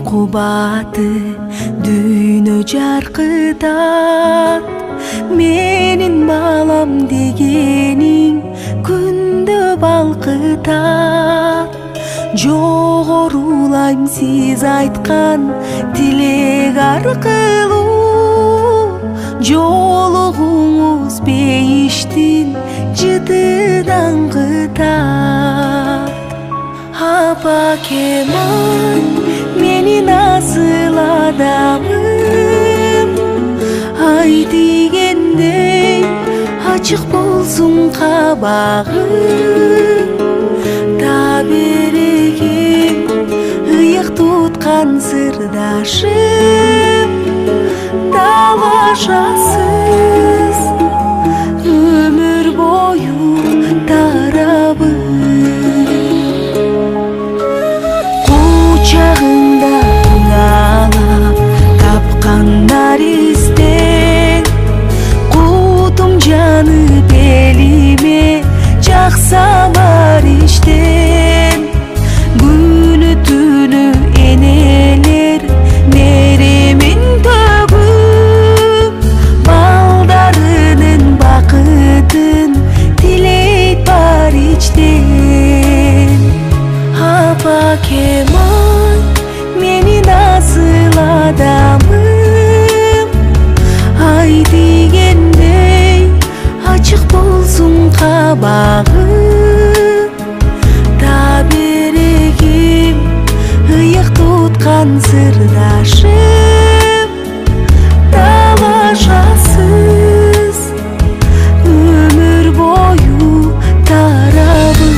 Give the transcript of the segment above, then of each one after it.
кубаты дүйнө жаркытат. Менин балам дегениң күндө балкытат. Жогорулайм сиз айткан тилек аркылуу. Жолугуңуз бейиштин жыты даңгытат. Апа Кемал менин асыл адамым, ай дегендей ачык болсун кабагым. Таберегим ыйык туткан сырдашым, талашасыз өмүр бою тарабым. Кучагыңда ыңалап тапкан наристен, кутум жанып элиме жаксалар иштен. Күнү түнү энелер меремин төгүп, балдарынын бакытын тилейт бар ичтен. Апа Кемал менин асыл адамым, ай дегендей ачык болсун кабагым. Таберегим ыйык туткан сырдашым, талашасыз өмүр бою тарабым.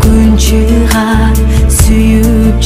Күн чыгар сүйүп